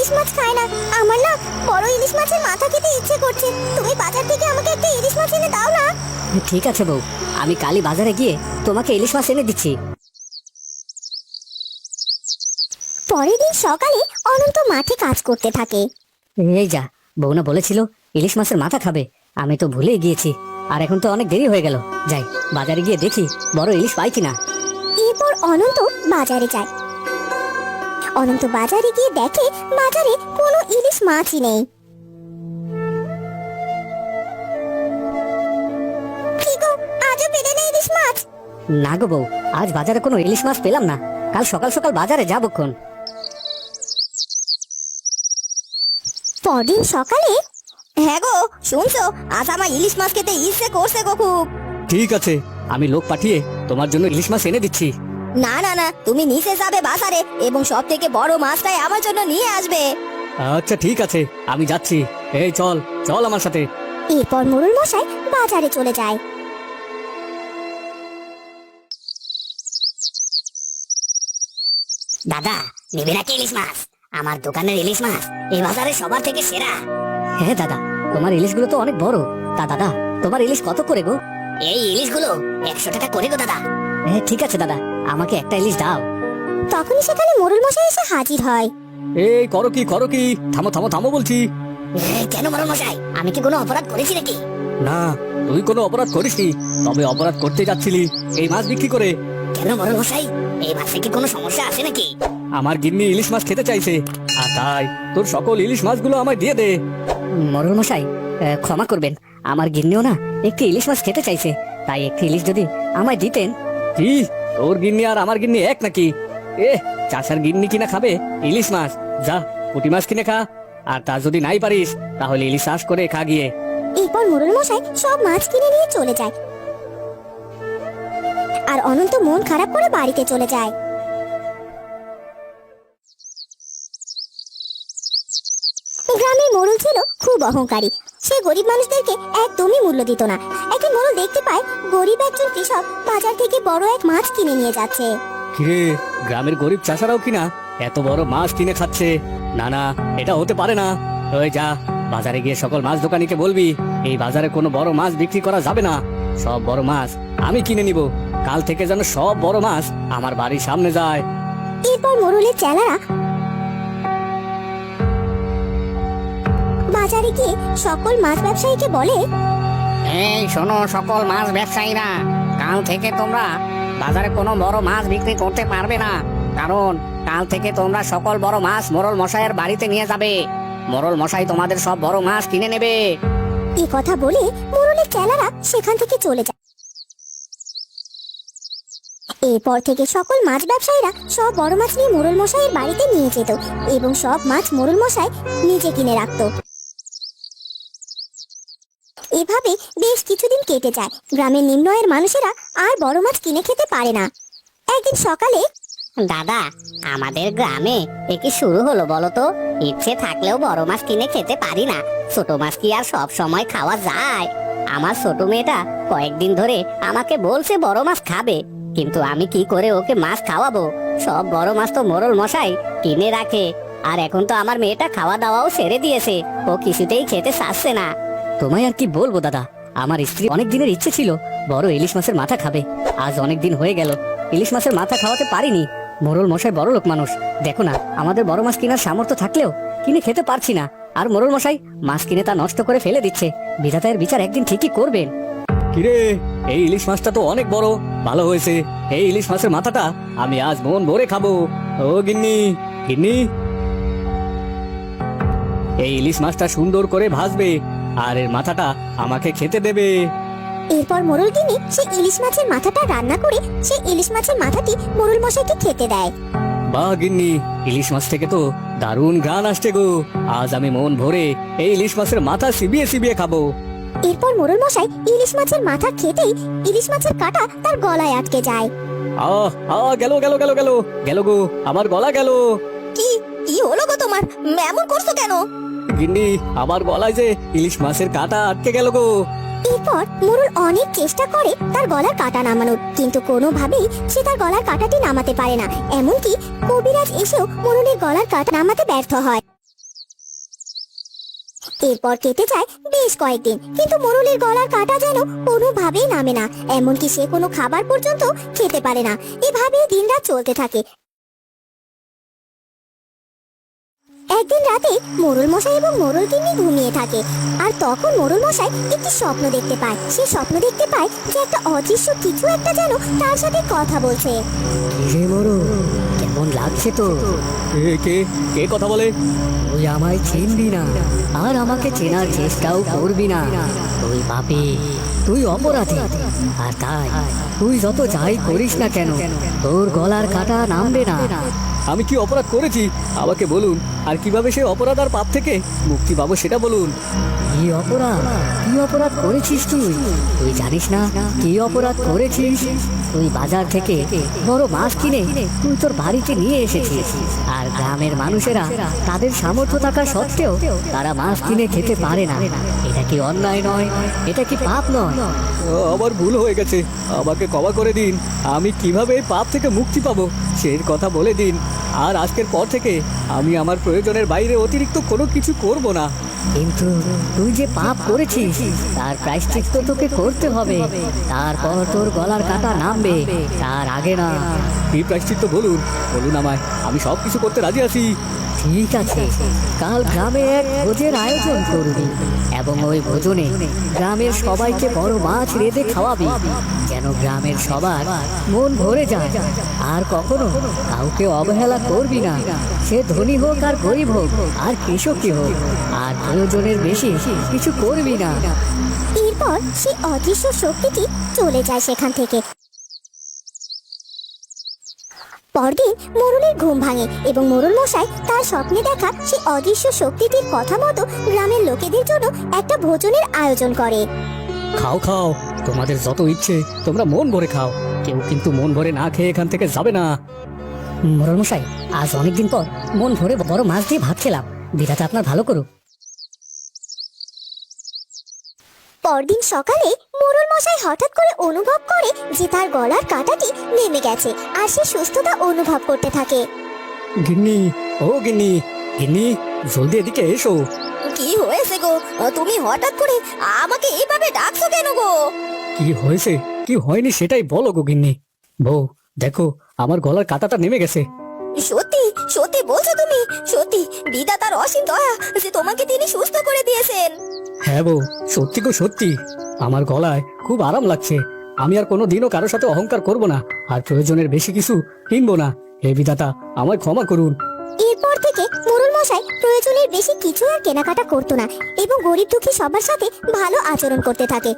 ইলিশ মাছ খায় না। আমার না বড় ইলিশ মাছের মাথা খেতে ইচ্ছে করছে। তুমি বাজার থেকে আমাকে একটা ইলিশ মাছ এনে দাও না। ঠিক আছে বউ, আমি কালই বাজারে গিয়ে তোমাকে ইলিশ মাছ এনে দিচ্ছি। পরের দিন সকালে অনন্ত মাঠে কাজ করতে থাকে। এই যা, বউ না বলেছিল ইলিশ মাছের মাথা খাবে, আমি তো ভুলে গিয়েছি। আর এখন তো অনেক দেরি হয়ে গেল, যাই বাজারে গিয়ে দেখি বড় ইলিশ পাই কিনা। এরপর অনন্ত বাজারে যায়। অনন্ত বাজারে গিয়ে দেখে বাজারে কোনো ইলিশ মাছই নেই। কি গো, আজও পেলে না ইলিশ মাছ? না গো বউ, আজ বাজারে কোনো ইলিশ মাছ পেলাম না। কাল সকাল সকাল বাজারে যাবো কোন। পরদিন সকালে, হ্যাঁ গো শুনছো, আজ আমার ইলিশ মাছ খেতে ইচ্ছে করছে গো খুব। ঠিক আছে, আমি লোক পাঠিয়ে তোমার জন্য ইলিশ মাছ এনে দিচ্ছি। না না না, তুমি নিচে যাবে বাজারে এবং সব থেকে বড় মাছটাই আমার জন্য নিয়ে আসবে। আচ্ছা ঠিক আছে, আমি যাচ্ছি। এই চল চল আমার সাথে। এরপর মোড়ল মশাই বাজারে চলে যায়। দাদা, নেবে নাকি ইলিশ মাছ? আমার দোকানের ইলিশ মাছ এই বাজারে সবার থেকে সেরা। হ্যাঁ দাদা, তোমার ইলিশগুলো তো অনেক বড়। তা দাদা, তোমার ইলিশ কত করে গো? এই ইলিশগুলো 100 টাকা করে গো দাদা। হ্যাঁ ঠিক আছে দাদা, আমাকে একটা ইলিশ দাও। তখনই সেখানে মোড়ল মশাই এসে হাজির হয়। এই করো কি, থামো থামো থামো বলছি। কেন মোড়ল মশাই, আমি কি কোনো অপরাধ করেছি নাকি? না, তুই কোনো অপরাধ করিসনি, তবে অপরাধ করতে যাচ্ছিলি এই মাছ বিক্রি করে। কেন মোড়ল মশাই, এই মাছে কি কোনো সমস্যা আছে নাকি? আমার গিন্নি ইলিশ মাছ খেতে চাইছে, আর তাই তোর সকল ইলিশ মাছগুলো আমায় দিয়ে দে। মোড়ল মশাই, ক্ষমা করবেন, আমার গিন্নিও না একটি ইলিশ মাছ খেতে চাইছে, তাই একটি ইলিশ যদি আমায় দিতেন। কি, তোর গিন্নি আর আমার গিন্নি এক নাকি? চাষার গিন্নি কিনা খাবে ইলিশ মাছ? যা পুঁটি মাছ কিনে খা, আর তা যদি নাই পারিস তাহলে ইলিশ চাষ করে খা গিয়ে। এরপর মোড়ল মশাই সব মাছ কিনে নিয়ে চলে যায়, আর অনন্ত মন খারাপ করে বাড়িতে চলে যায়। গ্রামের মোড়ল ছিল খুব অহংকারী। সে গরিব মানুষদেরকে একদমই মূল্য দিত না। একদিন মোড়ল দেখতে পায় গরিব একজন কৃষক বাজার থেকে বড় এক মাছ কিনে নিয়ে যাচ্ছে। কিরে, গ্রামের গরিব চাষারাও কিনা এত বড় মাছ কিনে খাচ্ছে? না না, এটা হতে পারে না। ওই যা, বাজারে গিয়ে সকল মাছ দোকানিকে বলবি এই বাজারে কোনো বড় মাছ বিক্রি করা যাবে না। সব বড় মাছ আমি কিনে নিব। কাল থেকে যেন সব বড় মাছ আমার বাড়ির সামনে যায়। এরপর মোড়লের চেলারা বাজারে গিয়ে সকল মাছ ব্যবসায়ীকে বলে, এই শোনো সকল মাছ ব্যবসায়ীরা, কাল থেকে তোমরা বাজারে কোনো বড় মাছ বিক্রি করতে পারবে না, কারণ কাল থেকে তোমরা সকল বড় মাছ মোড়ল মশাইয়ের বাড়িতে নিয়ে যাবে। মোড়ল মশাই তোমাদের সব বড় মাছ কিনে নেবে। এই কথা বলে মোড়লের চেলারা সেখান থেকে চলে যায়। এরপর থেকে সকল মাছ ব্যবসায়ীরা সব বড় মাছ নিয়ে মোড়ল মশাইয়ের বাড়িতে নিয়ে যেত এবং সব মাছ মোড়ল মশাই নিজে কিনে রাখতো। এভাবে বেশ কিছুদিন কেটে যায়। গ্রামের নিম্ন আয়ের মানুষেরা আর বড় মাছ কিনে খেতে পারে না। একদিন সকালে, দাদা, আমাদের গ্রামে কি শুরু হলো বলো তো? ইচ্ছে থাকলেও বড় মাছ কিনে খেতে পারি না। ছোট মাছ কি আর সব সময় খাওয়া যায়? আমার ছোট মেয়েটা কয়েকদিন ধরে আমাকে বলছে বড় মাছ খাবে, কিন্তু আমি কি করে ওকে মাছ খাওয়াবো? সব বড় মাছ তো মোড়ল মশাই কিনে রাখে, আর এখন তো আমার মেয়েটা খাওয়া দাওয়াও ছেড়ে দিয়েছে, ও কিছুতেই খেতে চাচ্ছে না। তোমায় আর কি বলবো দাদা, আমার স্ত্রী অনেক দিনের ইচ্ছে ছিল বড় ইলিশ মাছের মাথা খাবে। আজ অনেক দিন হয়ে গেল ইলিশ মাছের মাথা খাওয়াতে পারিনি। মোড়ল মশাই বড় লোক মানুষ, দেখো না আমাদের বড় মাছ কেনার সামর্থ্য থাকলেও কিনে খেতে পারছি না, আর মোড়ল মশাই মাছ কিনে তা নষ্ট করে ফেলে দিচ্ছে। বিধাতার বিচার একদিন ঠিকই করবেন। কিরে, এই ইলিশ মাছটা তো অনেক বড়, ভালো হয়েছে। এই ইলিশ মাছের মাথাটা আমি আজ মন ভরে খাবো। ও গিন্নি, গিন্নি, এই ইলিশ মাছটা সুন্দর করে ভাজবে আর এর মাথাটা আমাকে খেতে দেবে। এরপর মোড়ল গিন্নি সে ইলিশ মাছের মাথাটা রান্না করে সে ইলিশ মাছের মাথাটি মোড়ল মশাইকে খেতে দেয়। বাহ গিন্নি, ইলিশ মাছ থেকে তো দারুণ ঘ্রাণ আসছে গো। আজ আমি মন ভরে এই ইলিশ মাছের মাথা চিবিয়ে চিবিয়ে খাবো। এরপর মোড়ল মশাই ইলিশ মাছের মাথা খেতেই ইলিশ মাছের কাঁটা তার গলায় আটকে যায়। আহ আহ, গেল গেল গেল গেল গেল গো, আমার গলা গেল। কি কি হলো গো তোমার? এমন করছো কেন? গিন্নি, আমার গলায় যে ইলিশ মাছের কাঁটা আটকে গেল গো। এরপর মোড়ল অনেক চেষ্টা করে তার গলার কাঁটা নামানোর, কিন্তু কোনোভাবেই সে তার গলার কাঁটাটি নামাতে পারে না। এমনকি কবিরাজ এসেও মোড়লের গলার কাঁটা নামাতে ব্যর্থ হয়। এরপর কেটে যায় বেশ কয়েকদিন, কিন্তু মোরলের গলার কাটা যেন কোনোভাবেই নামে না, এমনকি সে কোনো খাবার পর্যন্ত খেতে পারে না। এভাবেই দিনরাত চলতে থাকে। একদিন রাতে মোরল মশাই এবং মোরল গিন্নি ঘুমিয়ে থাকে, আর তখন মোরল মশাই একটি স্বপ্ন দেখতে পায়। সে স্বপ্ন দেখতে পায় যে একটা অদৃশ্য কিছু একটা যেন তার সাথে কথা বলছে। রে মোরল, কেমন লাগছে তো? কে কে কথা বলে? তুই আমায় চিনবি না, আর আমাকে চেনার চেষ্টাও করবি না। তুই পাপী, তুই অপরাধী, আর তাই তুই যত যাই করিস না কেন, তোর গলার কাটা নামবে না। আমি কি অপরাধ করেছি আমাকে বলুন, আর কিভাবে সে অপরাধ আর পাপ থেকে মুক্তি পাবো সেটা বলুন। কি অপরাধ করেছিস তুই? তুই জানিস না কি অপরাধ করেছিস? তুই বাজার থেকে বড় মাছ কিনে তুই তোর বাড়িতে নিয়ে এসেছিস, আর গ্রামের মানুষেরা তাদের সামর্থ্য থাকা সত্ত্বেও তারা মাছ কিনে খেতে পারে না। এটা কি অন্যায় নয়? এটা কি পাপ নয়? আমার ভুল হয়ে গেছে, আমাকে ক্ষমা করে দিন। আমি কিভাবে এই পাপ থেকে মুক্তি পাবো সেই কথা বলে দিন। আর আজকের পর থেকে আমি আমার প্রয়োজনের বাইরে অতিরিক্ত কোনো কিছু করব না। কিন্তু তুই যে পাপ করেছিস তার প্রায়শ্চিত্ত তোকে করতে হবে, তারপর তোর গলার কাটা নামবে, তার আগে না। কি প্রায়শ্চিত্ত বলুন বলুন আমায়, আমি সব কিছু করতে রাজি আছি। ঠিক আছে, কাল গ্রামে এক ভোজের আয়োজন করবি, এবং ওই ভোজনে গ্রামের সবাইকে বড় মাছ রেঁধে খাওয়াবি, যেন গ্রামের সবার মন ভরে যায়। আর কখনো কাউকে অবহেলা করবি না, সে ধনী হোক আর গরিব হোক আর কৃষকই হোক, আর প্রয়োজনের বেশি কিছু করবি না। এরপর সেই অদৃশ্য শক্তিটি চলে যায় সেখান থেকে। পরদিন মোরলের ঘুম ভাঙে এবং মোরল মশাই তার স্বপ্নে দেখা সেই অদৃশ্য শক্তিটির কথা মতো গ্রামের লোকেদের জন্য একটা ভোজনের আয়োজন করে। খাও খাও, তোমাদের যত ইচ্ছে তোমরা মন ভরে খাও, কেউ কিন্তু মন ভরে না খেয়ে এখান থেকে যাবে না। মোরল মশাই, আজ অনেকদিন পর মন ভরে বড় মাছ দিয়ে ভাত খেলাম, বিধাতা আপনার ভালো করুক। পরদিন সকালে মোরল মশাই হঠাৎ করে অনুভব করে যে তার গলার কাঁটাটি নেমে গেছে, আর সে সুস্থতা অনুভব করতে থাকে। গিন্নি, ও গিন্নি, গিন্নি জলদি এদিকে এসো। কি হয়েছে গো? তুমি হঠাৎ করে আমাকে এইভাবে ডাকছো কেন গো? কি হয়েছে কি হয়নি সেটাই বলো গো গিন্নি। বউ দেখো, আমার গলার কাঁটাটা নেমে গেছে। সত্যি সত্যি বলছো তুমি? সত্যি বিধাতার অসীম দয়া যে তোমাকে তিনি সুস্থ করে দিয়েছেন। হ্যাঁ বউ, সত্যি গো সত্যি। আমার গলায় খুব আরাম লাগছে। আমি আর কোনো দিনও কারোর সাথে অহংকার করব না, আর প্রয়োজনের বেশি কিছু কিনবো না। হে বিধাতা, আমায় ক্ষমা করুন। এরপর থেকে মোরল মশাই প্রয়োজনের বেশি কিছু আর কেনাকাটা করতো না এবং গরিব দুঃখী সবার সাথে ভালো আচরণ করতে থাকে।